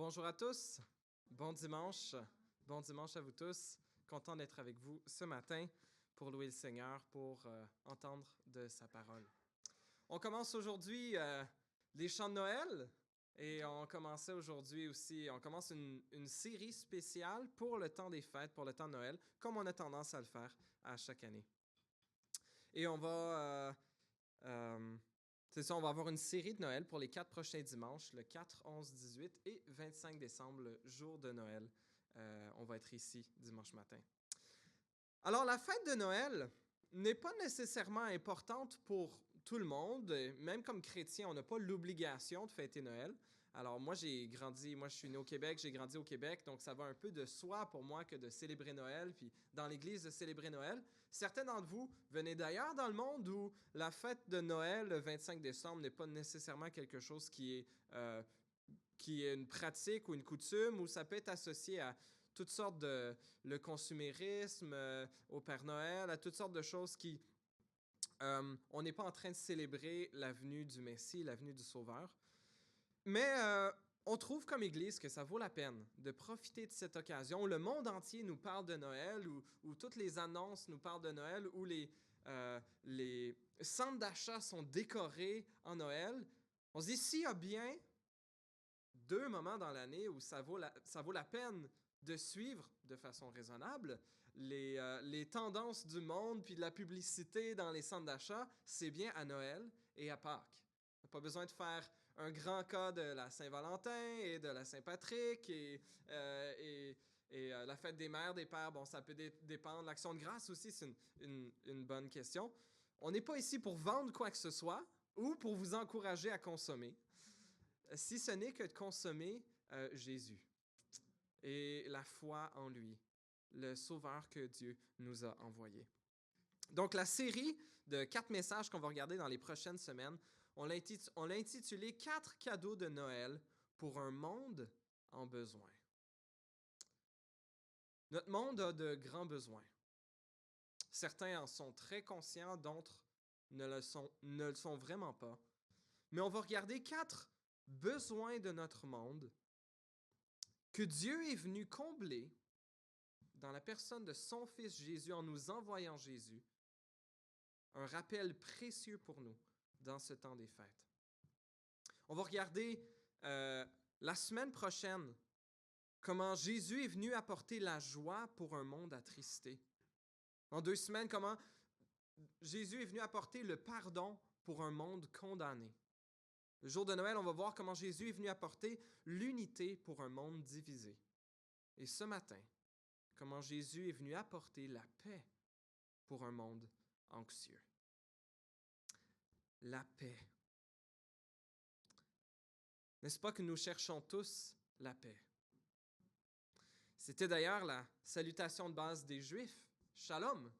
Bonjour à tous, bon dimanche, bon dimanche à vous tous. Content d'être avec vous ce matin pour louer le Seigneur, pour entendre de sa parole. On commence aujourd'hui les chants de Noël et on commençait aujourd'hui aussi, on commence une série spéciale pour le temps des fêtes, pour le temps de Noël, comme on a tendance à le faire à chaque année. Et on va c'est ça, on va avoir une série de Noël pour les 4 prochains dimanches, le 4, 11, 18 et 25 décembre, le jour de Noël. On va être ici dimanche matin. Alors, la fête de Noël n'est pas nécessairement importante pour tout le monde. Même comme chrétien, on n'a pas l'obligation de fêter Noël. Alors, moi, je suis né au Québec, j'ai grandi au Québec, donc ça va un peu de soi pour moi que de célébrer Noël, puis dans l'Église de célébrer Noël. Certains d'entre vous venez d'ailleurs dans le monde où la fête de Noël, le 25 décembre, n'est pas nécessairement quelque chose qui est une pratique ou une coutume, ou ça peut être associé à toutes sortes de le consumérisme, au Père Noël, à toutes sortes de choses qui... on n'est pas en train de célébrer la venue du Messie, la venue du Sauveur. Mais on trouve comme Église que ça vaut la peine de profiter de cette occasion. Le monde entier nous parle de Noël, où toutes les annonces nous parlent de Noël, où les centres d'achat sont décorés en Noël. On se dit, s'il y a bien 2 moments dans l'année où ça vaut la peine de suivre de façon raisonnable les tendances du monde puis de la publicité dans les centres d'achat, c'est bien à Noël et à Pâques. On n'a pas besoin de faire un grand cas de la Saint-Valentin et de la Saint-Patrick et la fête des mères, des pères. Bon, ça peut dépendre. L'Action de grâce aussi, c'est une bonne question. On n'est pas ici pour vendre quoi que ce soit ou pour vous encourager à consommer, si ce n'est que de consommer Jésus et la foi en lui, le Sauveur que Dieu nous a envoyé. Donc, la série de 4 messages qu'on va regarder dans les prochaines semaines, on l'a intitulé « 4 cadeaux de Noël pour un monde en besoin ». Notre monde a de grands besoins. Certains en sont très conscients, d'autres ne le sont vraiment pas. Mais on va regarder 4 besoins de notre monde que Dieu est venu combler dans la personne de son Fils Jésus, en nous envoyant Jésus, un rappel précieux pour nous dans ce temps des fêtes. On va regarder la semaine prochaine comment Jésus est venu apporter la joie pour un monde attristé. Dans 2 semaines, comment Jésus est venu apporter le pardon pour un monde condamné. Le jour de Noël, on va voir comment Jésus est venu apporter l'unité pour un monde divisé. Et ce matin, comment Jésus est venu apporter la paix pour un monde anxieux. La paix. N'est-ce pas que nous cherchons tous la paix? C'était d'ailleurs la salutation de base des Juifs. Shalom,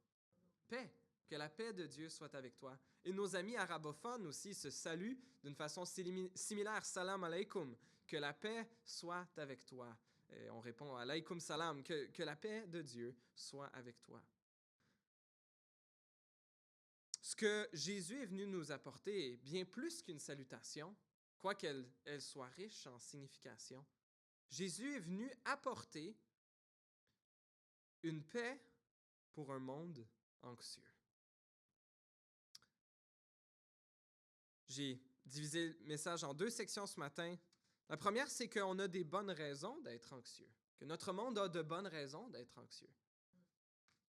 paix, que la paix de Dieu soit avec toi. Et nos amis arabophones aussi se saluent d'une façon similaire. Salam alaikum, que la paix soit avec toi. Et on répond alaykum salam, que la paix de Dieu soit avec toi. Ce que Jésus est venu nous apporter est bien plus qu'une salutation, quoiqu'elle soit riche en signification. Jésus est venu apporter une paix pour un monde anxieux. J'ai divisé le message en 2 sections ce matin. La première, c'est qu'on a des bonnes raisons d'être anxieux, que notre monde a de bonnes raisons d'être anxieux.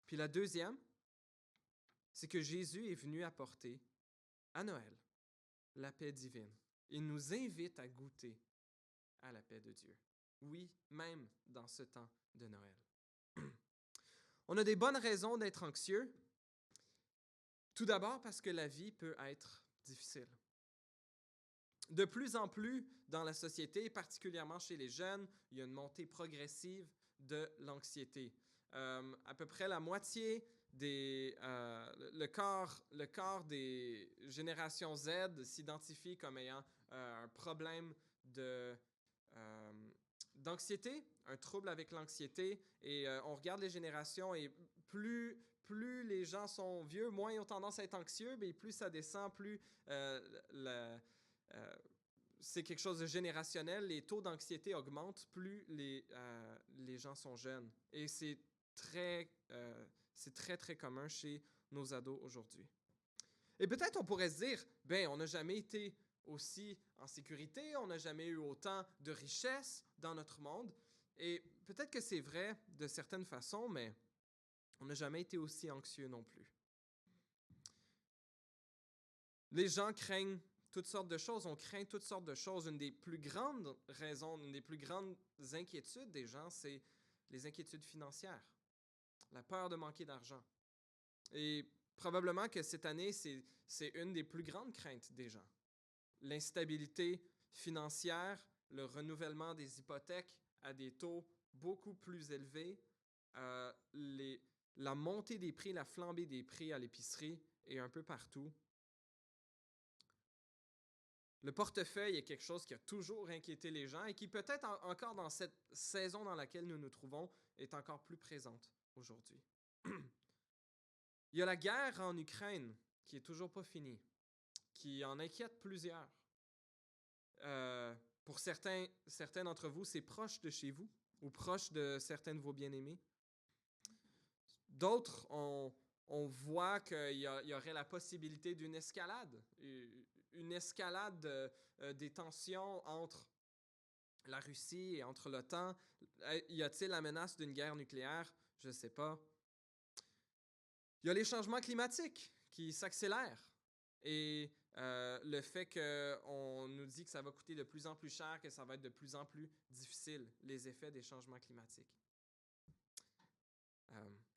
Puis la deuxième, c'est que Jésus est venu apporter à Noël la paix divine. Il nous invite à goûter à la paix de Dieu. Oui, même dans ce temps de Noël. On a des bonnes raisons d'être anxieux. Tout d'abord parce que la vie peut être difficile. De plus en plus dans la société, particulièrement chez les jeunes, il y a une montée progressive de l'anxiété. À peu près la moitié le quart des générations Z s'identifie comme ayant un problème d'anxiété, un trouble avec l'anxiété. Et on regarde les générations et plus les gens sont vieux, moins ils ont tendance à être anxieux, mais plus ça descend, plus c'est quelque chose de générationnel. Les taux d'anxiété augmentent plus les gens sont jeunes. Et c'est très, très commun chez nos ados aujourd'hui. Et peut-être on pourrait se dire, ben, on n'a jamais été aussi en sécurité, on n'a jamais eu autant de richesse dans notre monde. Et peut-être que c'est vrai de certaines façons, mais on n'a jamais été aussi anxieux non plus. Les gens craignent toutes sortes de choses, on craint toutes sortes de choses. Une des plus grandes raisons, une des plus grandes inquiétudes des gens, c'est les inquiétudes financières, la peur de manquer d'argent. Et probablement que cette année, c'est une des plus grandes craintes des gens. L'instabilité financière, le renouvellement des hypothèques à des taux beaucoup plus élevés, la montée des prix, la flambée des prix à l'épicerie et un peu partout. Le portefeuille est quelque chose qui a toujours inquiété les gens et qui peut-être encore dans cette saison dans laquelle nous nous trouvons est encore plus présente aujourd'hui. Il y a la guerre en Ukraine qui est toujours pas finie, qui en inquiète plusieurs. Pour certains d'entre vous, c'est proche de chez vous ou proche de certains de vos bien-aimés. D'autres, on voit qu'il y aurait la possibilité d'une escalade, des tensions entre la Russie et entre l'OTAN. Y a-t-il la menace d'une guerre nucléaire? Je ne sais pas. Il y a les changements climatiques qui s'accélèrent et le fait qu'on nous dit que ça va coûter de plus en plus cher, que ça va être de plus en plus difficile, les effets des changements climatiques.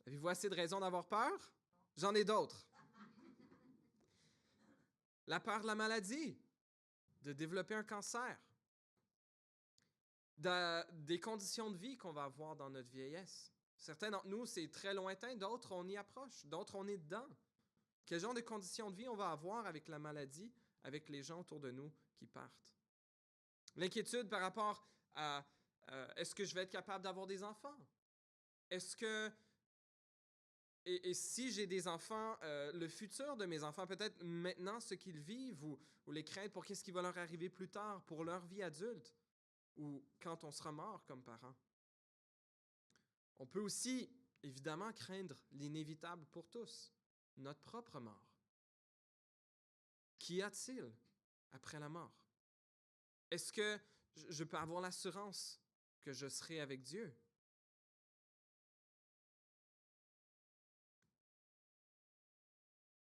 Avez-vous assez de raisons d'avoir peur? J'en ai d'autres. La peur de la maladie, de développer un cancer, des conditions de vie qu'on va avoir dans notre vieillesse. Certains d'entre nous, c'est très lointain, d'autres, on y approche, d'autres, on est dedans. Quel genre de conditions de vie on va avoir avec la maladie, avec les gens autour de nous qui partent? L'inquiétude par rapport à est-ce que je vais être capable d'avoir des enfants? Est-ce que et si j'ai des enfants, le futur de mes enfants, peut-être maintenant ce qu'ils vivent ou les craintes pour qu'est-ce qui va leur arriver plus tard pour leur vie adulte ou quand on sera mort comme parents. On peut aussi, évidemment, craindre l'inévitable pour tous, notre propre mort. Qu'y a-t-il après la mort? Est-ce que je peux avoir l'assurance que je serai avec Dieu?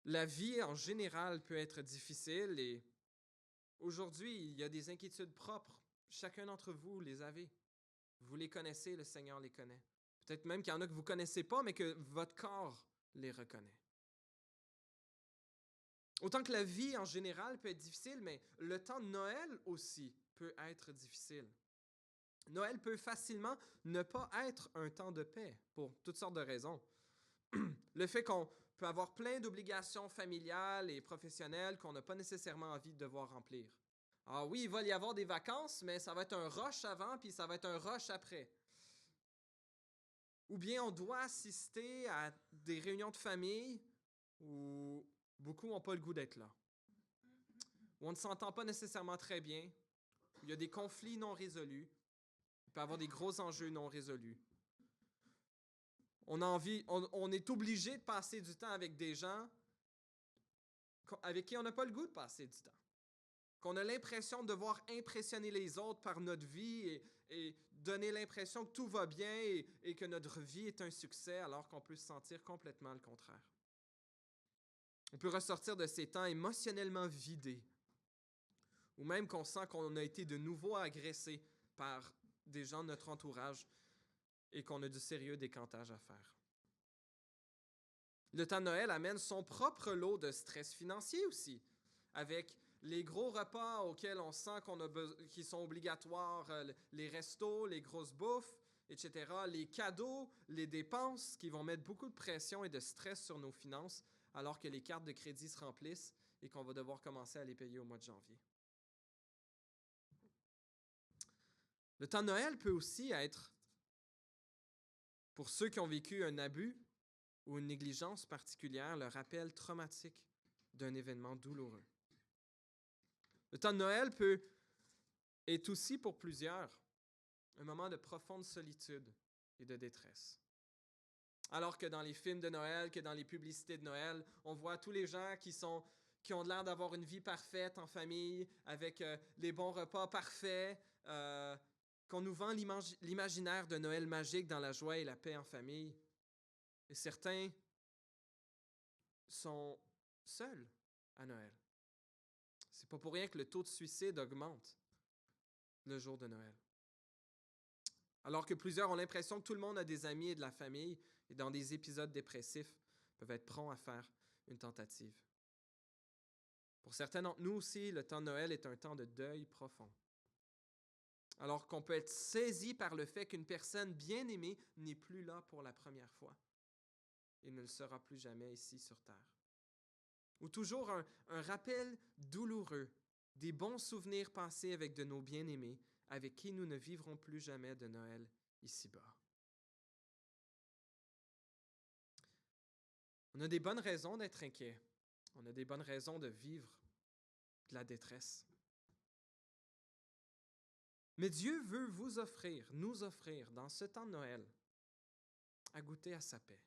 La vie en général peut être difficile et aujourd'hui, il y a des inquiétudes propres. Chacun d'entre vous les avez. Vous les connaissez, le Seigneur les connaît. Peut-être même qu'il y en a que vous ne connaissez pas, mais que votre corps les reconnaît. Autant que la vie en général peut être difficile, mais le temps de Noël aussi peut être difficile. Noël peut facilement ne pas être un temps de paix pour toutes sortes de raisons. Le fait qu'on peut avoir plein d'obligations familiales et professionnelles qu'on n'a pas nécessairement envie de devoir remplir. Ah oui, il va y avoir des vacances, mais ça va être un rush avant, puis ça va être un rush après. Ou bien on doit assister à des réunions de famille où beaucoup n'ont pas le goût d'être là. Où on ne s'entend pas nécessairement très bien, où il y a des conflits non résolus, il peut y avoir des gros enjeux non résolus. On est obligé de passer du temps avec des gens avec qui on n'a pas le goût de passer du temps. Qu'on a l'impression de devoir impressionner les autres par notre vie et donner l'impression que tout va bien et que notre vie est un succès alors qu'on peut se sentir complètement le contraire. On peut ressortir de ces temps émotionnellement vidés ou même qu'on sent qu'on a été de nouveau agressé par des gens de notre entourage et qu'on a du sérieux décantage à faire. Le temps de Noël amène son propre lot de stress financier aussi, avec les gros repas auxquels on sent qu'ils sont obligatoires, les restos, les grosses bouffes, etc., les cadeaux, les dépenses qui vont mettre beaucoup de pression et de stress sur nos finances alors que les cartes de crédit se remplissent et qu'on va devoir commencer à les payer au mois de janvier. Le temps de Noël peut aussi être, pour ceux qui ont vécu un abus ou une négligence particulière, le rappel traumatique d'un événement douloureux. Le temps de Noël peut est aussi pour plusieurs un moment de profonde solitude et de détresse. Alors que dans les films de Noël, que dans les publicités de Noël, on voit tous les gens qui ont l'air d'avoir une vie parfaite en famille, avec les bons repas parfaits, qu'on nous vend l'imaginaire de Noël magique dans la joie et la paix en famille. Et certains sont seuls à Noël. C'est pas pour rien que le taux de suicide augmente le jour de Noël. Alors que plusieurs ont l'impression que tout le monde a des amis et de la famille, et dans des épisodes dépressifs, peuvent être prompts à faire une tentative. Pour certains d'entre nous aussi, le temps de Noël est un temps de deuil profond. Alors qu'on peut être saisi par le fait qu'une personne bien aimée n'est plus là pour la première fois et ne le sera plus jamais ici sur Terre. Ou toujours un rappel douloureux des bons souvenirs passés avec de nos bien-aimés, avec qui nous ne vivrons plus jamais de Noël ici-bas. On a des bonnes raisons d'être inquiets. On a des bonnes raisons de vivre de la détresse. Mais Dieu veut nous offrir, dans ce temps de Noël, à goûter à sa paix.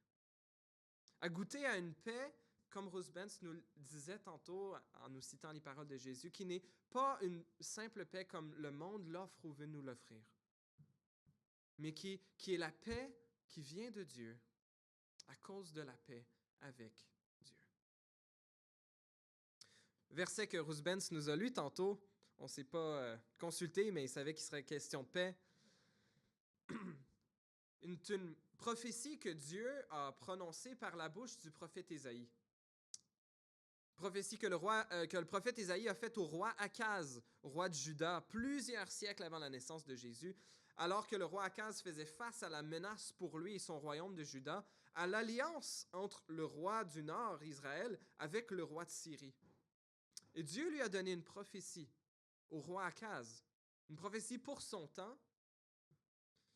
À goûter à une paix, comme Ruth Benz nous le disait tantôt en nous citant les paroles de Jésus, qui n'est pas une simple paix comme le monde l'offre ou veut nous l'offrir, mais qui est la paix qui vient de Dieu à cause de la paix avec Dieu. Verset que Ruth Benz nous a lu tantôt, on ne s'est pas consulté, mais il savait qu'il serait question de paix. Une prophétie que Dieu a prononcée par la bouche du prophète Ésaïe. Prophétie que le prophète Ésaïe a faite au roi Akaz, roi de Juda, plusieurs siècles avant la naissance de Jésus, alors que le roi Akaz faisait face à la menace pour lui et son royaume de Juda, à l'alliance entre le roi du nord, Israël, avec le roi de Syrie. Et Dieu lui a donné une prophétie au roi Akaz, une prophétie pour son temps,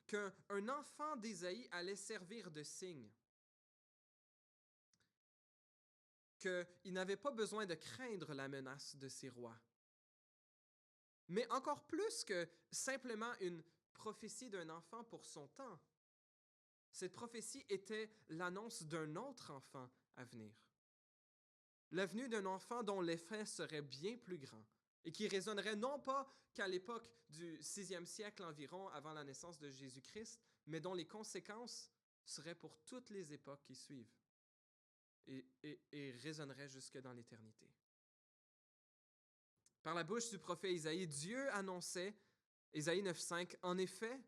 qu'un enfant d'Ésaïe allait servir de signe, qu'il n'avait pas besoin de craindre la menace de ses rois. Mais encore plus que simplement une prophétie d'un enfant pour son temps, cette prophétie était l'annonce d'un autre enfant à venir. La venue d'un enfant dont l'effet serait bien plus grand et qui résonnerait non pas qu'à l'époque du 6e siècle environ avant la naissance de Jésus-Christ, mais dont les conséquences seraient pour toutes les époques qui suivent et résonneraient jusque dans l'éternité. Par la bouche du prophète Isaïe, Dieu annonçait, Isaïe 9,5, « En effet,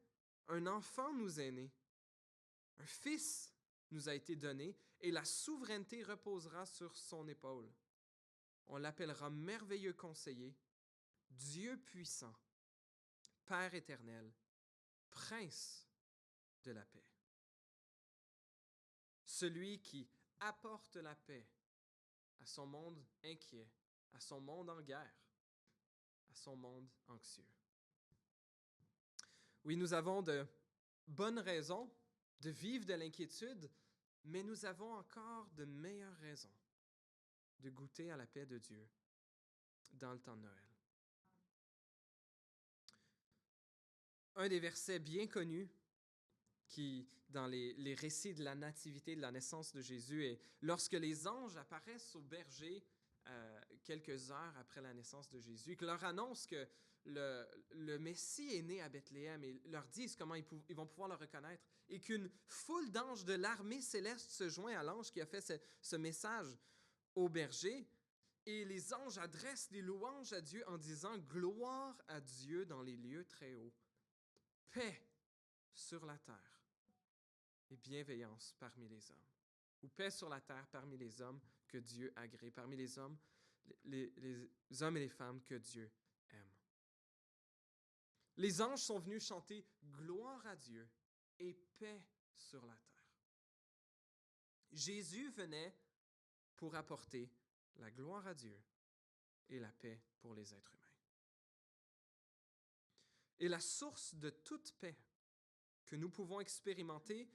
un enfant nous est né, un fils nous a été donné, et la souveraineté reposera sur son épaule. On l'appellera merveilleux conseiller, Dieu puissant, Père éternel, Prince de la paix. » Celui qui apporte la paix à son monde inquiet, à son monde en guerre, à son monde anxieux. Oui, nous avons de bonnes raisons de vivre de l'inquiétude, mais nous avons encore de meilleures raisons de goûter à la paix de Dieu dans le temps de Noël. Un des versets bien connus qui, dans les récits de la nativité, de la naissance de Jésus, est lorsque les anges apparaissent aux bergers quelques heures après la naissance de Jésus, qui leur annoncent que le Messie est né à Bethléem et leur disent comment ils vont pouvoir le reconnaître, et qu'une foule d'anges de l'armée céleste se joint à l'ange qui a fait ce message aux bergers, et les anges adressent des louanges à Dieu en disant « Gloire à Dieu dans les lieux très hauts, paix sur la terre et bienveillance parmi les hommes. » Ou paix sur la terre parmi les hommes que Dieu agrée, parmi les hommes, les hommes et les femmes que Dieu aime. Les anges sont venus chanter gloire à Dieu et paix sur la terre. Jésus venait pour apporter la gloire à Dieu et la paix pour les êtres humains. Et la source de toute paix que nous pouvons expérimenter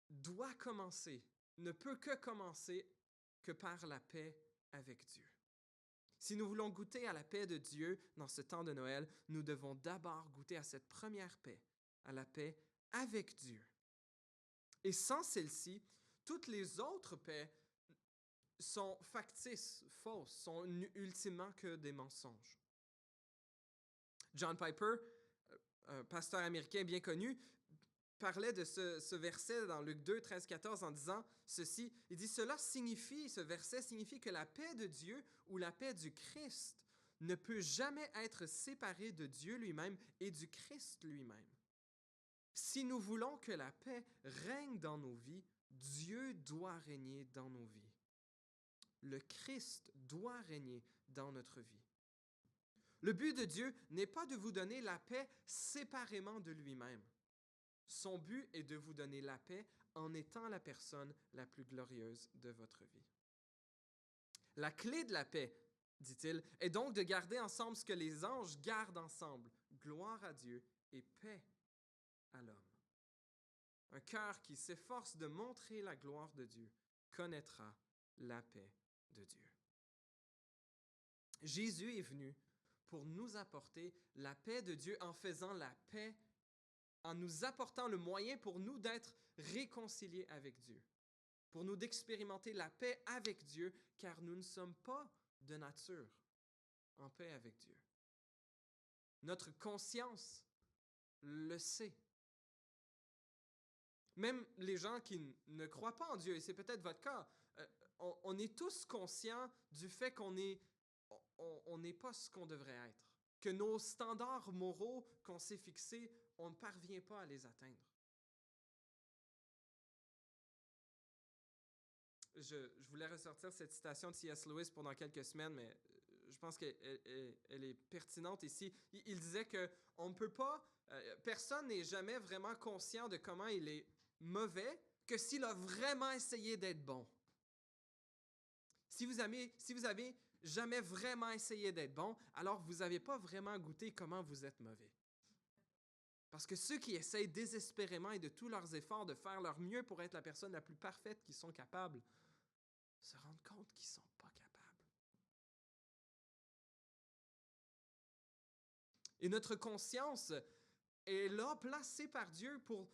doit commencer, ne peut que commencer que par la paix avec Dieu. Si nous voulons goûter à la paix de Dieu dans ce temps de Noël, nous devons d'abord goûter à cette première paix, à la paix avec Dieu. Et sans celle-ci, toutes les autres paix sont factices, fausses, sont ultimement que des mensonges. John Piper, un pasteur américain bien connu, parlait de ce verset dans Luc 2, 13, 14 en disant ceci. Il dit, ce verset signifie que la paix de Dieu ou la paix du Christ ne peut jamais être séparée de Dieu lui-même et du Christ lui-même. Si nous voulons que la paix règne dans nos vies, Dieu doit régner dans nos vies. Le Christ doit régner dans notre vie. Le but de Dieu n'est pas de vous donner la paix séparément de lui-même. Son but est de vous donner la paix en étant la personne la plus glorieuse de votre vie. La clé de la paix, dit-il, est donc de garder ensemble ce que les anges gardent ensemble, gloire à Dieu et paix à l'homme. Un cœur qui s'efforce de montrer la gloire de Dieu connaîtra la paix de Dieu. Jésus est venu pour nous apporter la paix de Dieu en faisant la paix, en nous apportant le moyen pour nous d'être réconciliés avec Dieu, pour nous d'expérimenter la paix avec Dieu, car nous ne sommes pas de nature en paix avec Dieu. Notre conscience le sait. Même les gens qui ne croient pas en Dieu, et c'est peut-être votre cas, on est tous conscients du fait qu'on n'est pas ce qu'on devrait être, que nos standards moraux qu'on s'est fixés, on ne parvient pas à les atteindre. Je voulais ressortir cette citation de C.S. Lewis pendant quelques semaines, mais je pense qu'elle est pertinente ici. Il disait qu'on ne peut pas, personne n'est jamais vraiment conscient de comment il est mauvais que s'il a vraiment essayé d'être bon. Si vous avez jamais vraiment essayé d'être bon, alors vous n'avez pas vraiment goûté comment vous êtes mauvais. Parce que ceux qui essayent désespérément et de tous leurs efforts de faire leur mieux pour être la personne la plus parfaite qu'ils sont capables, se rendent compte qu'ils ne sont pas capables. Et notre conscience est là, placée par Dieu pour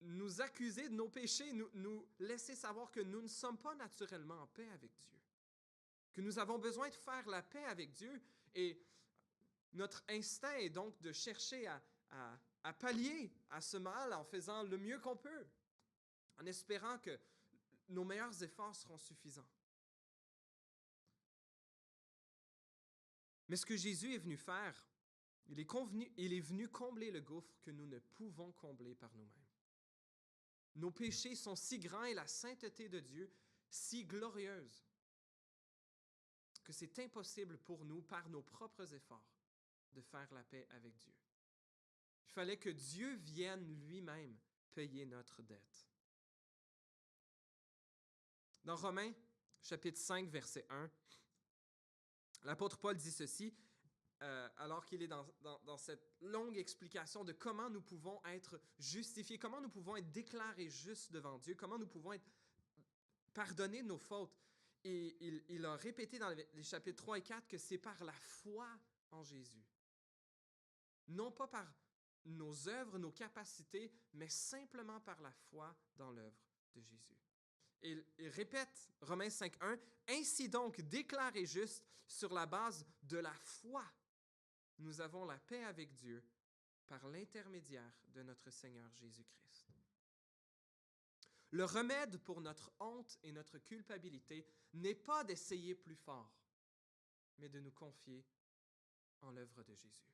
nous accuser de nos péchés, nous laisser savoir que nous ne sommes pas naturellement en paix avec Dieu, que nous avons besoin de faire la paix avec Dieu. Et notre instinct est donc de chercher à pallier à ce mal en faisant le mieux qu'on peut, en espérant que nos meilleurs efforts seront suffisants. Mais ce que Jésus est venu faire, il est venu combler le gouffre que nous ne pouvons combler par nous-mêmes. Nos péchés sont si grands et la sainteté de Dieu si glorieuse que c'est impossible pour nous, par nos propres efforts, de faire la paix avec Dieu. Il fallait que Dieu vienne lui-même payer notre dette. Dans Romains, chapitre 5, verset 1, l'apôtre Paul dit ceci, alors qu'il est dans cette longue explication de comment nous pouvons être justifiés, comment nous pouvons être déclarés justes devant Dieu, comment nous pouvons être pardonnés de nos fautes. Et il a répété dans les chapitres 3 et 4 que c'est par la foi en Jésus. Non pas par nos œuvres, nos capacités, mais simplement par la foi dans l'œuvre de Jésus. Et il répète Romains 5.1, « Ainsi donc, déclarés justes sur la base de la foi, nous avons la paix avec Dieu par l'intermédiaire de notre Seigneur Jésus-Christ. » Le remède pour notre honte et notre culpabilité n'est pas d'essayer plus fort, mais de nous confier en l'œuvre de Jésus.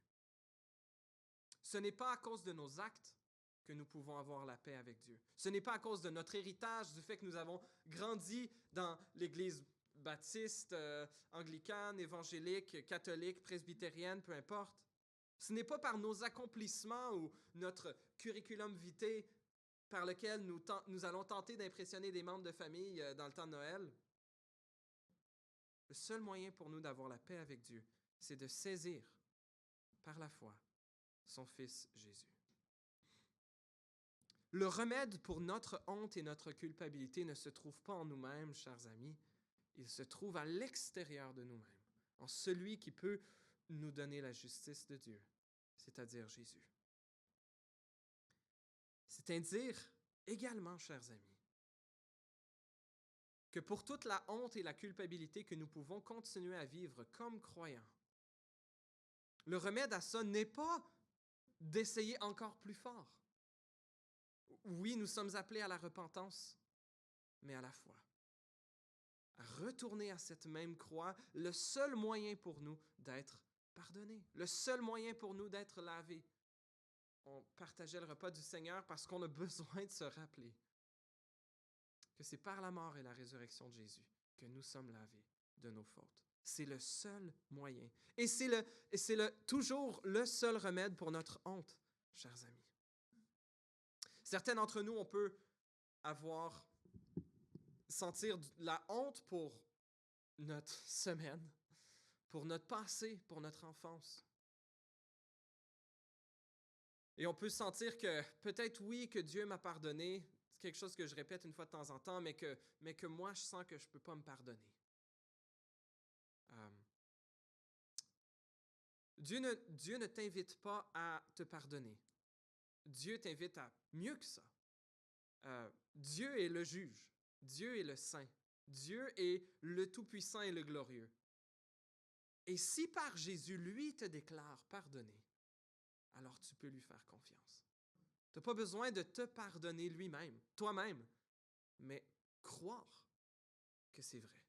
Ce n'est pas à cause de nos actes que nous pouvons avoir la paix avec Dieu. Ce n'est pas à cause de notre héritage, du fait que nous avons grandi dans l'Église baptiste, anglicane, évangélique, catholique, presbytérienne, peu importe. Ce n'est pas par nos accomplissements ou notre curriculum vitae par lequel nous allons tenter d'impressionner des membres de famille dans le temps de Noël. Le seul moyen pour nous d'avoir la paix avec Dieu, c'est de saisir par la foi son Fils Jésus. Le remède pour notre honte et notre culpabilité ne se trouve pas en nous-mêmes, chers amis, il se trouve à l'extérieur de nous-mêmes, en celui qui peut nous donner la justice de Dieu, c'est-à-dire Jésus. C'est-à-dire également, chers amis, que pour toute la honte et la culpabilité que nous pouvons continuer à vivre comme croyants, le remède à ça n'est pas d'essayer encore plus fort. Oui, nous sommes appelés à la repentance, mais à la foi. À retourner à cette même croix, le seul moyen pour nous d'être pardonnés, le seul moyen pour nous d'être lavés. On partageait le repas du Seigneur parce qu'on a besoin de se rappeler que c'est par la mort et la résurrection de Jésus que nous sommes lavés de nos fautes. C'est le seul moyen. Et c'est toujours le seul remède pour notre honte, chers amis. Certains d'entre nous, on peut sentir la honte pour notre semaine, pour notre passé, pour notre enfance. Et on peut sentir que peut-être oui, que Dieu m'a pardonné, c'est quelque chose que je répète une fois de temps en temps, mais que moi, je sens que je ne peux pas me pardonner. Dieu ne t'invite pas à te pardonner. Dieu t'invite à mieux que ça. Dieu est le juge. Dieu est le saint. Dieu est le tout-puissant et le glorieux. Et si par Jésus, lui, te déclare pardonné, alors tu peux lui faire confiance. Tu n'as pas besoin de te pardonner lui-même, toi-même, mais croire que c'est vrai.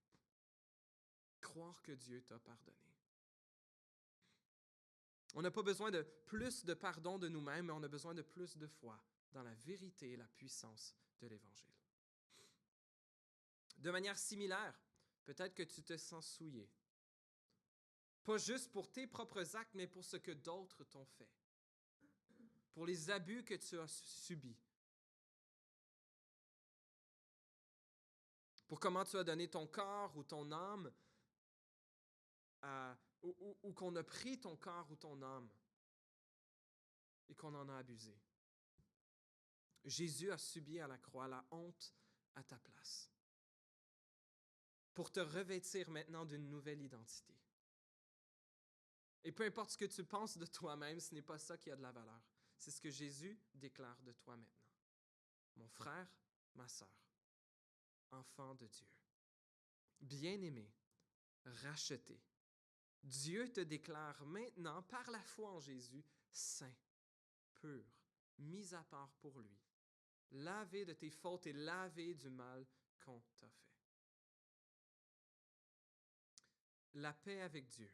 Croire que Dieu t'a pardonné. On n'a pas besoin de plus de pardon de nous-mêmes, mais on a besoin de plus de foi dans la vérité et la puissance de l'Évangile. De manière similaire, peut-être que tu te sens souillé. Pas juste pour tes propres actes, mais pour ce que d'autres t'ont fait. Pour les abus que tu as subis. Pour comment tu as donné ton corps ou ton âme, ou qu'on a pris ton corps ou ton âme et qu'on en a abusé. Jésus a subi à la croix la honte à ta place pour te revêtir maintenant d'une nouvelle identité. Et peu importe ce que tu penses de toi-même, ce n'est pas ça qui a de la valeur. C'est ce que Jésus déclare de toi maintenant. Mon frère, ma sœur, enfant de Dieu, bien-aimé, racheté, Dieu te déclare maintenant, par la foi en Jésus, saint, pur, mis à part pour lui, lavé de tes fautes et lavé du mal qu'on t'a fait. La paix avec Dieu,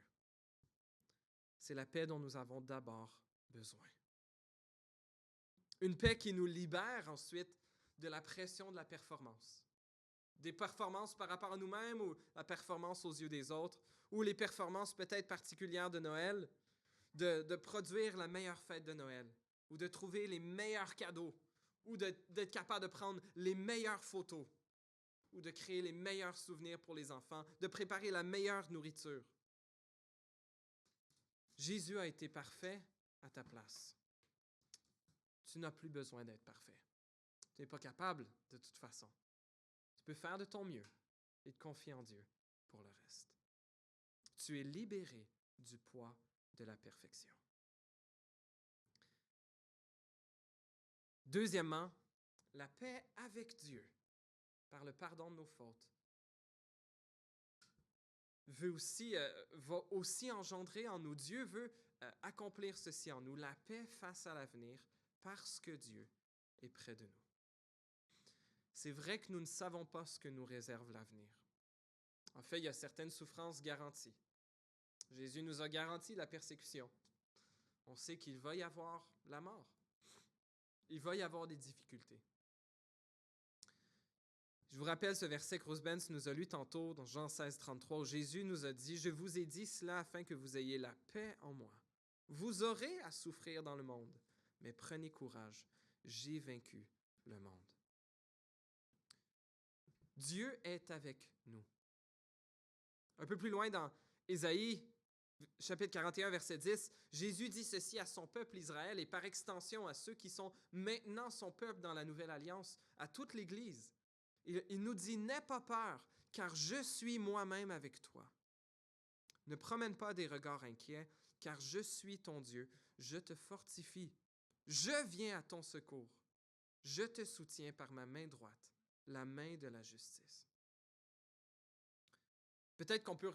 c'est la paix dont nous avons d'abord besoin. Une paix qui nous libère ensuite de la pression de la performance. Des performances par rapport à nous-mêmes ou la performance aux yeux des autres, ou les performances peut-être particulières de Noël, de produire la meilleure fête de Noël, ou de trouver les meilleurs cadeaux, ou d'être capable de prendre les meilleures photos, ou de créer les meilleurs souvenirs pour les enfants, de préparer la meilleure nourriture. Jésus a été parfait à ta place. Tu n'as plus besoin d'être parfait. Tu n'es pas capable de toute façon. Tu peux faire de ton mieux et te confier en Dieu pour le reste. Tu es libéré du poids de la perfection. Deuxièmement, la paix avec Dieu par le pardon de nos fautes va aussi engendrer en nous. Dieu veut accomplir ceci en nous, la paix face à l'avenir, parce que Dieu est près de nous. C'est vrai que nous ne savons pas ce que nous réserve l'avenir. En fait, il y a certaines souffrances garanties. Jésus nous a garanti la persécution. On sait qu'il va y avoir la mort. Il va y avoir des difficultés. Je vous rappelle ce verset que Rose Benz nous a lu tantôt dans Jean 16, 33, où Jésus nous a dit « Je vous ai dit cela afin que vous ayez la paix en moi. Vous aurez à souffrir dans le monde, mais prenez courage, j'ai vaincu le monde. » Dieu est avec nous. Un peu plus loin dans Ésaïe, chapitre 41, verset 10, Jésus dit ceci à son peuple Israël et par extension à ceux qui sont maintenant son peuple dans la nouvelle alliance, à toute l'Église. Il nous dit « N'aie pas peur, car je suis moi-même avec toi. Ne promène pas des regards inquiets, car je suis ton Dieu. Je te fortifie. Je viens à ton secours. Je te soutiens par ma main droite, la main de la justice. Peut-être qu'on peut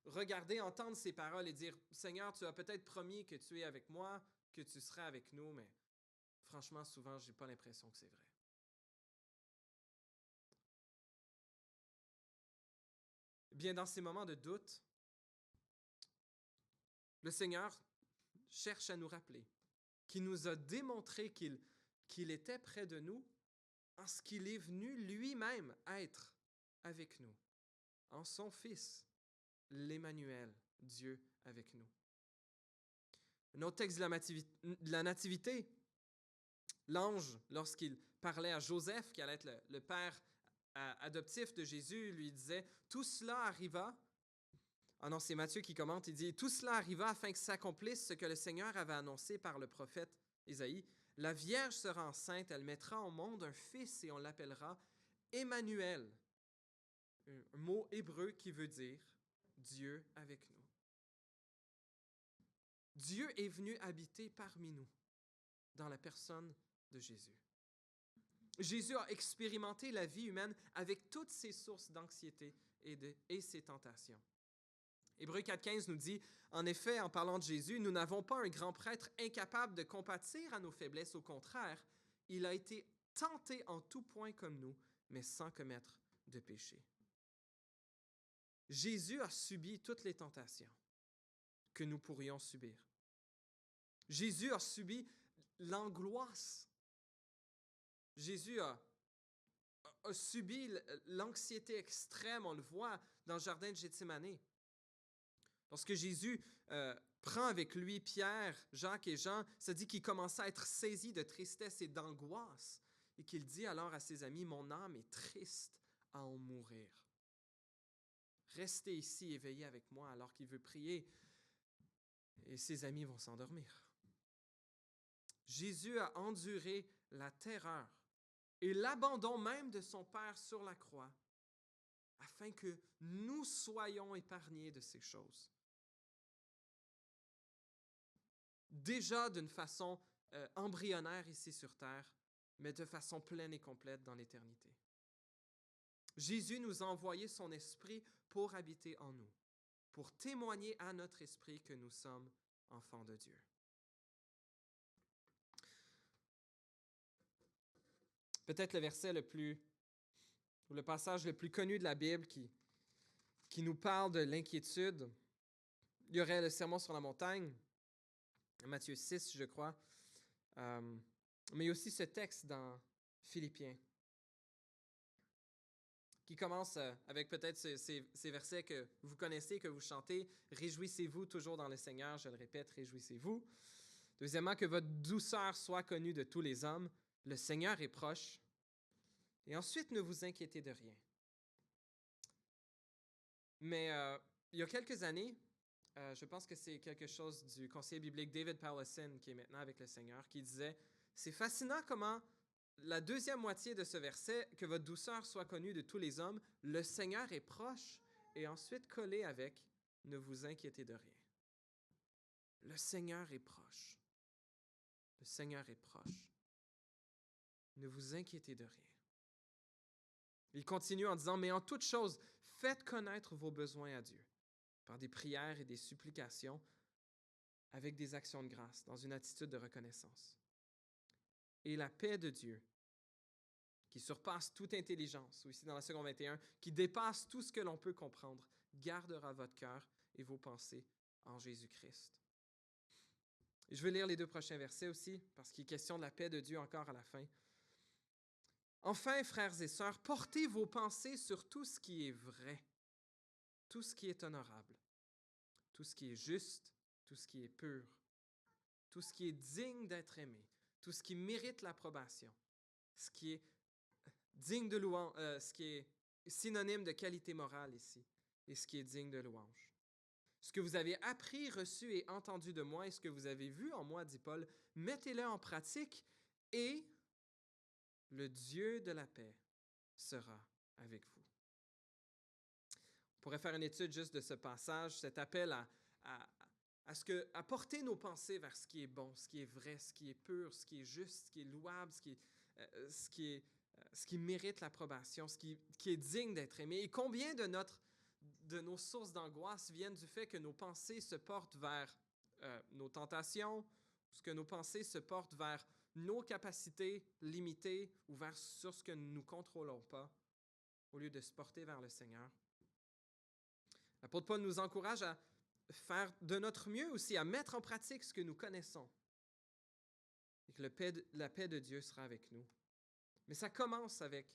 regarder, entendre ces paroles et dire, Seigneur, tu as peut-être promis que tu es avec moi, que tu seras avec nous, mais franchement, souvent, je n'ai pas l'impression que c'est vrai. Bien, dans ces moments de doute, le Seigneur cherche à nous rappeler qu'il nous a démontré qu'il était près de nous en ce qu'il est venu lui-même être avec nous, en son Fils, l'Emmanuel, Dieu avec nous. Un autre texte de la Nativité, l'ange, lorsqu'il parlait à Joseph, qui allait être le père adoptif de Jésus, lui disait « Tout cela arriva ». Ah non, c'est Matthieu qui commente, il dit « Tout cela arriva afin que s'accomplisse ce que le Seigneur avait annoncé par le prophète Ésaïe. La Vierge sera enceinte, elle mettra au monde un fils et on l'appellera Emmanuel. » Un mot hébreu qui veut dire Dieu avec nous. Dieu est venu habiter parmi nous dans la personne de Jésus. Jésus a expérimenté la vie humaine avec toutes ses sources d'anxiété et ses tentations. Hébreux 4,15 nous dit, en effet, en parlant de Jésus, nous n'avons pas un grand prêtre incapable de compatir à nos faiblesses. Au contraire, il a été tenté en tout point comme nous, mais sans commettre de péché. Jésus a subi toutes les tentations que nous pourrions subir. Jésus a subi l'angoisse. Jésus a subi l'anxiété extrême, on le voit dans le jardin de Gethsémani. Lorsque Jésus prend avec lui Pierre, Jacques et Jean, ça dit qu'il commença à être saisi de tristesse et d'angoisse et qu'il dit alors à ses amis, « Mon âme est triste à en mourir. Restez ici éveillés avec moi alors qu'il veut prier. » Et ses amis vont s'endormir. Jésus a enduré la terreur et l'abandon même de son Père sur la croix afin que nous soyons épargnés de ces choses. Déjà d'une façon embryonnaire ici sur terre, mais de façon pleine et complète dans l'éternité. Jésus nous a envoyé son esprit pour habiter en nous, pour témoigner à notre esprit que nous sommes enfants de Dieu. Peut-être le passage le plus connu de la Bible qui nous parle de l'inquiétude. Il y aurait le Sermon sur la montagne, Matthieu 6, je crois, mais il y a aussi ce texte dans Philippiens, qui commence avec peut-être ces versets que vous connaissez, que vous chantez. « Réjouissez-vous toujours dans le Seigneur », je le répète, « réjouissez-vous ». Deuxièmement, que votre douceur soit connue de tous les hommes. Le Seigneur est proche. Et ensuite, ne vous inquiétez de rien. Mais il y a quelques années, je pense que c'est quelque chose du conseiller biblique David Powlison, qui est maintenant avec le Seigneur, qui disait « C'est fascinant comment la deuxième moitié de ce verset, que votre douceur soit connue de tous les hommes, le Seigneur est proche, et ensuite collé avec « Ne vous inquiétez de rien ». Le Seigneur est proche. Le Seigneur est proche. Ne vous inquiétez de rien. Il continue en disant « Mais en toute chose, faites connaître vos besoins à Dieu, par des prières et des supplications, avec des actions de grâce, dans une attitude de reconnaissance. Et la paix de Dieu, qui surpasse toute intelligence, ou ici dans la seconde 21, qui dépasse tout ce que l'on peut comprendre, gardera votre cœur et vos pensées en Jésus-Christ. » Je vais lire les 2 prochains versets aussi, parce qu'il est question de la paix de Dieu encore à la fin. « Enfin, frères et sœurs, portez vos pensées sur tout ce qui est vrai, tout ce qui est honorable, tout ce qui est juste, tout ce qui est pur, tout ce qui est digne d'être aimé, tout ce qui mérite l'approbation, ce qui est digne de louange, ce qui est synonyme de qualité morale ici, et ce qui est digne de louange. Ce que vous avez appris, reçu et entendu de moi, et ce que vous avez vu en moi, dit Paul, mettez-le en pratique, et le Dieu de la paix sera avec vous. » On pourrait faire une étude juste de ce passage, cet appel à, à porter nos pensées vers ce qui est bon, ce qui est vrai, ce qui est pur, ce qui est juste, ce qui est louable, ce qui mérite l'approbation, qui est digne d'être aimé. Et combien de nos sources d'angoisse viennent du fait que nos pensées se portent vers nos tentations, que nos pensées se portent vers nos capacités limitées ou sur ce que nous ne contrôlons pas, au lieu de se porter vers le Seigneur. L'apôtre Paul nous encourage à faire de notre mieux aussi, à mettre en pratique ce que nous connaissons. Et que la paix de Dieu sera avec nous. Mais ça commence avec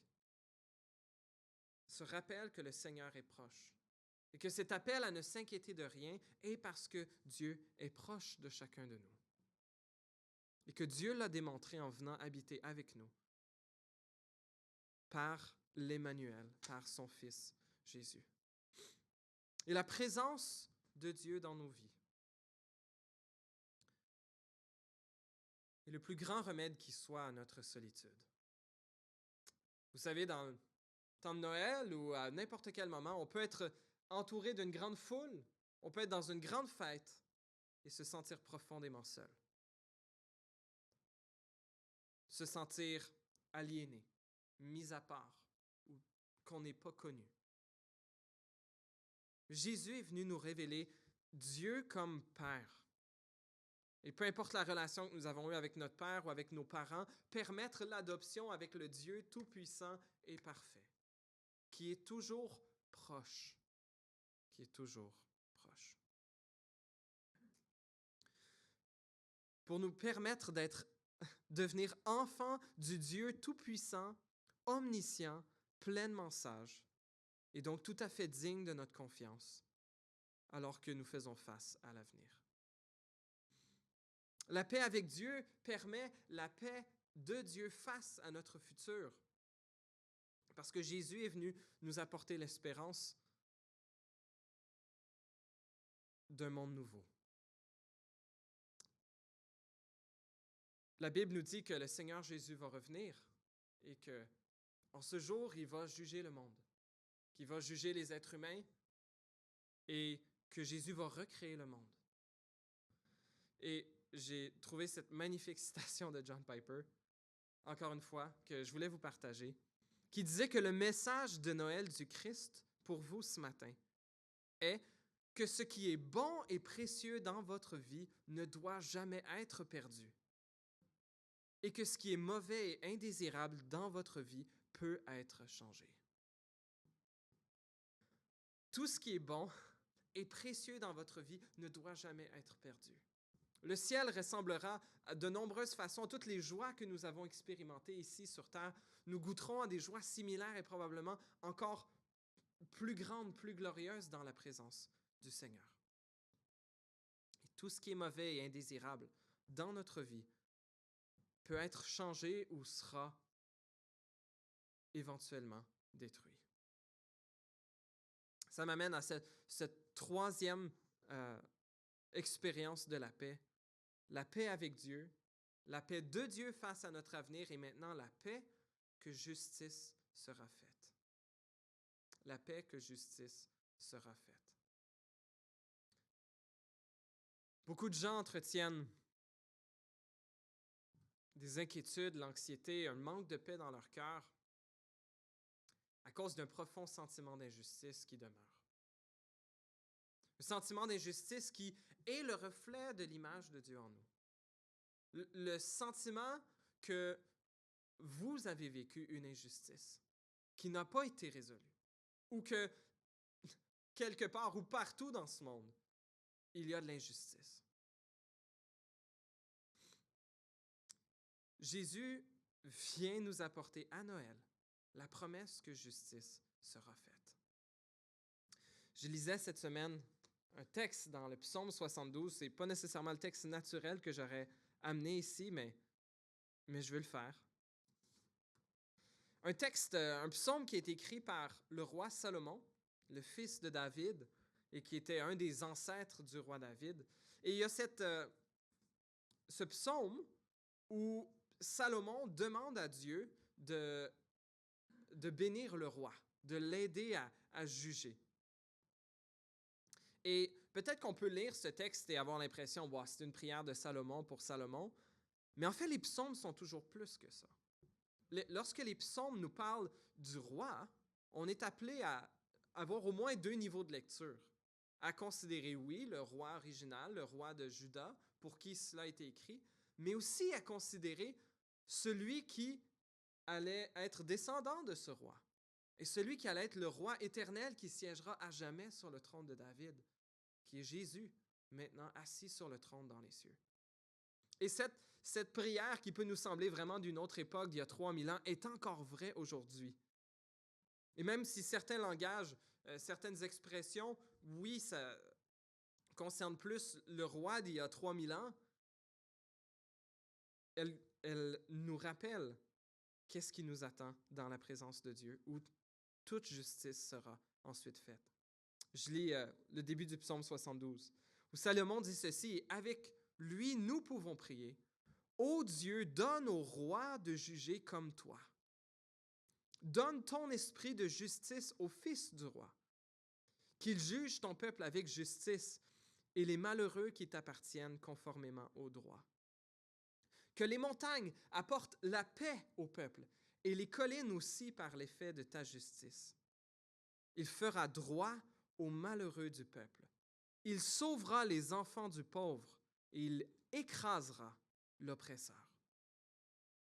ce rappel que le Seigneur est proche. Et que cet appel à ne s'inquiéter de rien est parce que Dieu est proche de chacun de nous. Et que Dieu l'a démontré en venant habiter avec nous par l'Emmanuel, par son Fils Jésus. Et la présence de Dieu dans nos vies est le plus grand remède qui soit à notre solitude. Vous savez, dans le temps de Noël ou à n'importe quel moment, on peut être entouré d'une grande foule, on peut être dans une grande fête et se sentir profondément seul. Se sentir aliéné, mis à part, ou qu'on n'est pas connu. Jésus est venu nous révéler Dieu comme Père. Et peu importe la relation que nous avons eue avec notre Père ou avec nos parents, permettre l'adoption avec le Dieu tout-puissant et parfait, qui est toujours proche, qui est toujours proche. Pour nous permettre devenir enfants du Dieu tout-puissant, omniscient, pleinement sage, et donc tout à fait digne de notre confiance, alors que nous faisons face à l'avenir. La paix avec Dieu permet la paix de Dieu face à notre futur. Parce que Jésus est venu nous apporter l'espérance d'un monde nouveau. La Bible nous dit que le Seigneur Jésus va revenir et que en ce jour, il va juger le monde, qu'il va juger les êtres humains et que Jésus va recréer le monde. Et j'ai trouvé cette magnifique citation de John Piper, encore une fois, que je voulais vous partager, qui disait que le message de Noël du Christ pour vous ce matin est que ce qui est bon et précieux dans votre vie ne doit jamais être perdu. Et que ce qui est mauvais et indésirable dans votre vie peut être changé. Tout ce qui est bon et précieux dans votre vie ne doit jamais être perdu. Le ciel ressemblera de nombreuses façons. Toutes les joies que nous avons expérimentées ici sur Terre, nous goûterons à des joies similaires et probablement encore plus grandes, plus glorieuses dans la présence du Seigneur. Et tout ce qui est mauvais et indésirable dans notre vie peut être changé ou sera éventuellement détruit. Ça m'amène à cette troisième expérience de la paix avec Dieu, la paix de Dieu face à notre avenir et maintenant la paix que justice sera faite. La paix que justice sera faite. Beaucoup de gens entretiennent des inquiétudes, l'anxiété, un manque de paix dans leur cœur à cause d'un profond sentiment d'injustice qui demeure. Le sentiment d'injustice qui est le reflet de l'image de Dieu en nous. Le sentiment que vous avez vécu une injustice qui n'a pas été résolue ou que quelque part ou partout dans ce monde, il y a de l'injustice. Jésus vient nous apporter à Noël la promesse que justice sera faite. Je lisais cette semaine un texte dans le psaume 72. Ce n'est pas nécessairement le texte naturel que j'aurais amené ici, mais je vais le faire. Un psaume qui est écrit par le roi Salomon, le fils de David, et qui était un des ancêtres du roi David. Et il y a ce psaume où Salomon demande à Dieu de bénir le roi, de l'aider à juger. Et peut-être qu'on peut lire ce texte et avoir l'impression, wow, c'est une prière de Salomon pour Salomon, mais en fait, les psaumes sont toujours plus que ça. Lorsque les psaumes nous parlent du roi, on est appelé à avoir au moins 2 niveaux de lecture. À considérer, oui, le roi original, le roi de Juda, pour qui cela a été écrit, mais aussi à considérer celui qui allait être descendant de ce roi, et celui qui allait être le roi éternel qui siégera à jamais sur le trône de David, qui est Jésus, maintenant assis sur le trône dans les cieux. Et cette prière qui peut nous sembler vraiment d'une autre époque, d'il y a 3000 ans, est encore vraie aujourd'hui. Et même si certains langages, certaines expressions, oui, ça concerne plus le roi d'il y a 3000 ans, elle nous rappelle qu'est-ce qui nous attend dans la présence de Dieu, où toute justice sera ensuite faite. Je lis le début du psaume 72, où Salomon dit ceci, « Avec lui, nous pouvons prier. Ô Dieu, donne au roi de juger comme toi. Donne ton esprit de justice au fils du roi, qu'il juge ton peuple avec justice et les malheureux qui t'appartiennent conformément au droit. Que les montagnes apportent la paix au peuple et les collines aussi par l'effet de ta justice. Il fera droit aux malheureux du peuple. Il sauvera les enfants du pauvre et il écrasera l'oppresseur.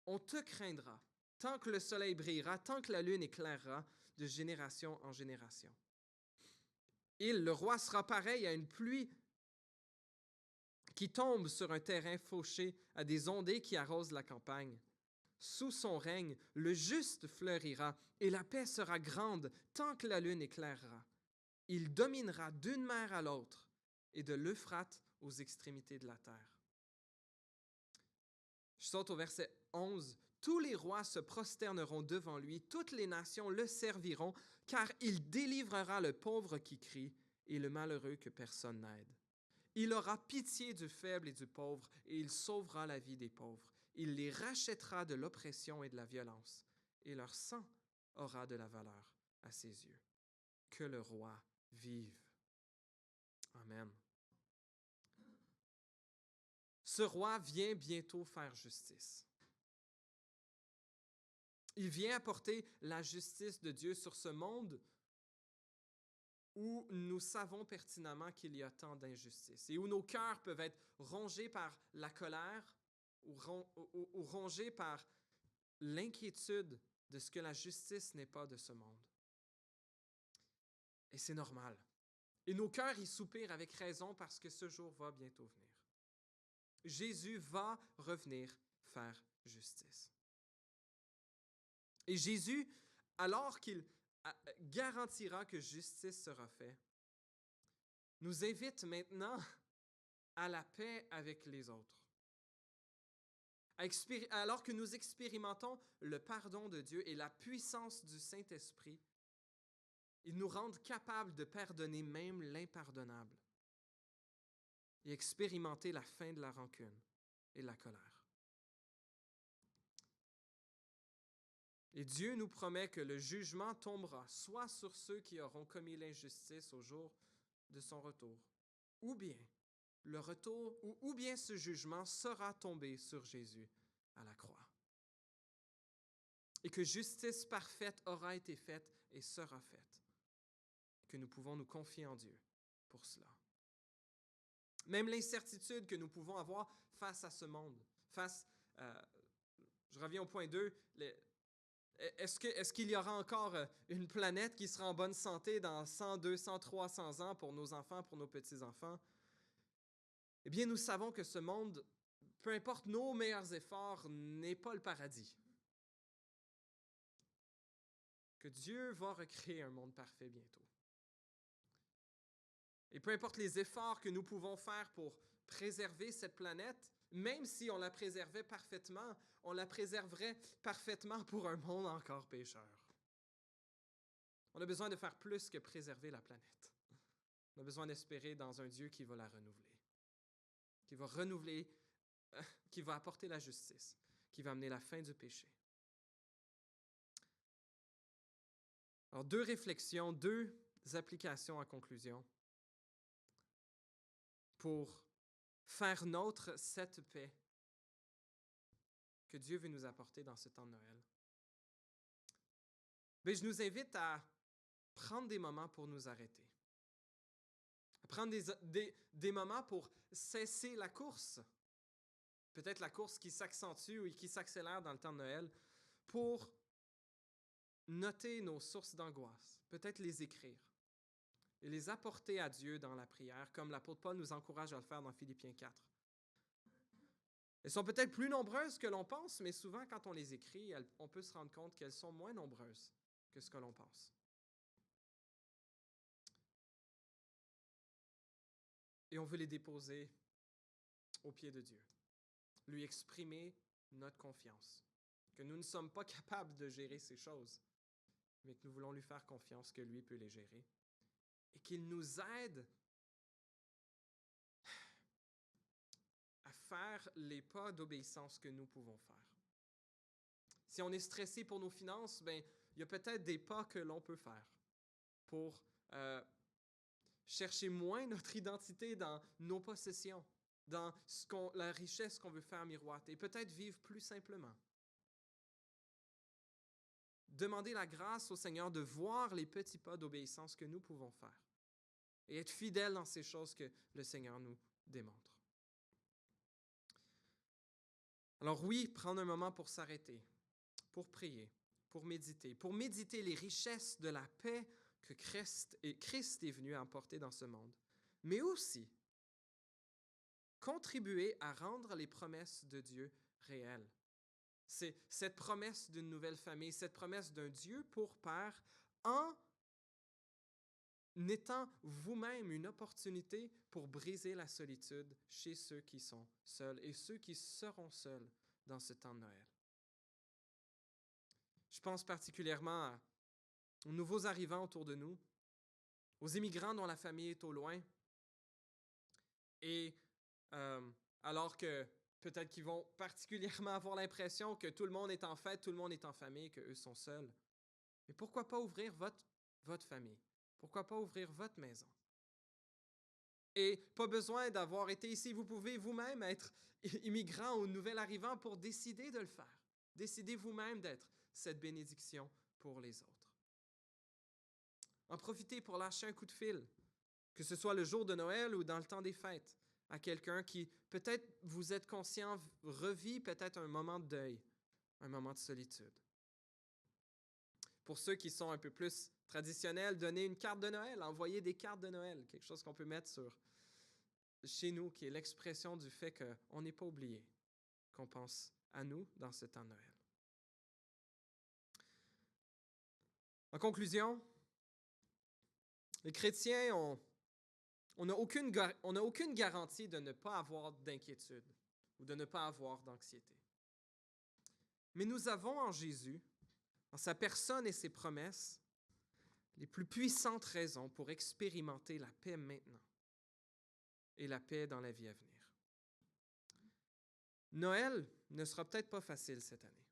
On te craindra tant que le soleil brillera, tant que la lune éclairera de génération en génération. Le roi, sera pareil à une pluie qui tombe sur un terrain fauché, à des ondées qui arrosent la campagne. Sous son règne, le juste fleurira et la paix sera grande tant que la lune éclairera. Il dominera d'une mer à l'autre et de l'Euphrate aux extrémités de la terre. Je saute au verset 11. Tous les rois se prosterneront devant lui, toutes les nations le serviront, car il délivrera le pauvre qui crie et le malheureux que personne n'aide. Il aura pitié du faible et du pauvre, et il sauvera la vie des pauvres. Il les rachètera de l'oppression et de la violence, et leur sang aura de la valeur à ses yeux. Que le roi vive. Amen. Ce roi vient bientôt faire justice. Il vient apporter la justice de Dieu sur ce monde où nous savons pertinemment qu'il y a tant d'injustice et où nos cœurs peuvent être rongés par la colère ou rongés par l'inquiétude de ce que la justice n'est pas de ce monde. Et c'est normal. Et nos cœurs y soupirent avec raison parce que ce jour va bientôt venir. Jésus va revenir faire justice. Et Jésus, alors qu'il garantira que justice sera faite, nous invite maintenant à la paix avec les autres. Alors que nous expérimentons le pardon de Dieu et la puissance du Saint-Esprit, ils nous rendent capables de pardonner même l'impardonnable et expérimenter la fin de la rancune et de la colère. Et Dieu nous promet que le jugement tombera soit sur ceux qui auront commis l'injustice au jour de son retour, ou bien ou bien ce jugement sera tombé sur Jésus à la croix. Et que justice parfaite aura été faite et sera faite. Que nous pouvons nous confier en Dieu pour cela. Même l'incertitude que nous pouvons avoir face à ce monde, je reviens au point 2, est-ce qu'il y aura encore une planète qui sera en bonne santé dans 100, 200, 300 ans pour nos enfants, pour nos petits-enfants? Eh bien, nous savons que ce monde, peu importe nos meilleurs efforts, n'est pas le paradis. Que Dieu va recréer un monde parfait bientôt. Et peu importe les efforts que nous pouvons faire pour préserver cette planète, même si on la préservait parfaitement, on la préserverait parfaitement pour un monde encore pécheur. On a besoin de faire plus que préserver la planète. On a besoin d'espérer dans un Dieu qui va la renouveler, qui va apporter la justice, qui va amener la fin du péché. Alors, 2 réflexions, 2 applications en conclusion. pour faire nôtre cette paix que Dieu veut nous apporter dans ce temps de Noël. Mais je nous invite à prendre des moments pour nous arrêter. À prendre des moments pour cesser la course. Peut-être la course qui s'accentue ou qui s'accélère dans le temps de Noël, pour noter nos sources d'angoisse, peut-être les écrire et les apporter à Dieu dans la prière, comme l'apôtre Paul nous encourage à le faire dans Philippiens 4. Elles sont peut-être plus nombreuses que l'on pense, mais souvent, quand on les écrit, on peut se rendre compte qu'elles sont moins nombreuses que ce que l'on pense. Et on veut les déposer aux pieds de Dieu, lui exprimer notre confiance, que nous ne sommes pas capables de gérer ces choses, mais que nous voulons lui faire confiance que lui peut les gérer et qu'il nous aide à faire les pas d'obéissance que nous pouvons faire. Si on est stressé pour nos finances, il y a peut-être des pas que l'on peut faire pour chercher moins notre identité dans nos possessions, dans la richesse qu'on veut faire miroiter, et peut-être vivre plus simplement. Demander la grâce au Seigneur de voir les petits pas d'obéissance que nous pouvons faire et être fidèles dans ces choses que le Seigneur nous démontre. Alors oui, prendre un moment pour s'arrêter, pour prier, pour méditer les richesses de la paix que Christ est venu apporter dans ce monde, mais aussi contribuer à rendre les promesses de Dieu réelles. C'est cette promesse d'une nouvelle famille, cette promesse d'un Dieu pour Père, en étant vous-même une opportunité pour briser la solitude chez ceux qui sont seuls et ceux qui seront seuls dans ce temps de Noël. Je pense particulièrement aux nouveaux arrivants autour de nous, aux immigrants dont la famille est au loin, et alors que peut-être qu'ils vont particulièrement avoir l'impression que tout le monde est en fête, tout le monde est en famille, qu'eux sont seuls. Mais pourquoi pas ouvrir votre famille? Pourquoi pas ouvrir votre maison? Et pas besoin d'avoir été ici. Vous pouvez vous-même être immigrant ou nouvel arrivant pour décider de le faire. Décidez vous-même d'être cette bénédiction pour les autres. En profitez pour lâcher un coup de fil, que ce soit le jour de Noël ou dans le temps des fêtes, à quelqu'un qui, peut-être vous êtes conscient, revit peut-être un moment de deuil, un moment de solitude. Pour ceux qui sont un peu plus traditionnels, donnez une carte de Noël, envoyez des cartes de Noël, quelque chose qu'on peut mettre chez nous, qui est l'expression du fait qu'on n'est pas oublié, qu'on pense à nous dans ce temps de Noël. En conclusion, les chrétiens, on n'a aucune garantie de ne pas avoir d'inquiétude ou de ne pas avoir d'anxiété. Mais nous avons en Jésus, en sa personne et ses promesses, les plus puissantes raisons pour expérimenter la paix maintenant et la paix dans la vie à venir. Noël ne sera peut-être pas facile cette année,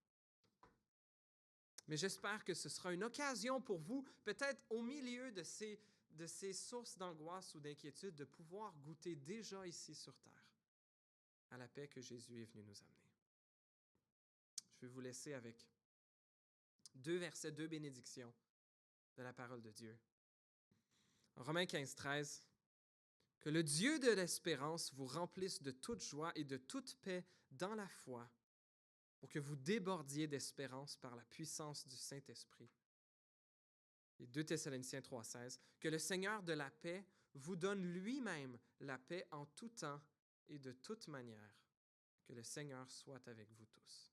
mais j'espère que ce sera une occasion pour vous, peut-être au milieu de ces sources d'angoisse ou d'inquiétude, de pouvoir goûter déjà ici sur terre à la paix que Jésus est venu nous amener. Je vais vous laisser avec 2 versets, 2 bénédictions de la parole de Dieu. En Romains 15, 13, « Que le Dieu de l'espérance vous remplisse de toute joie et de toute paix dans la foi, pour que vous débordiez d'espérance par la puissance du Saint-Esprit. » Et 2 Thessaloniciens 3, 16, « Que le Seigneur de la paix vous donne lui-même la paix en tout temps et de toute manière. Que le Seigneur soit avec vous tous. »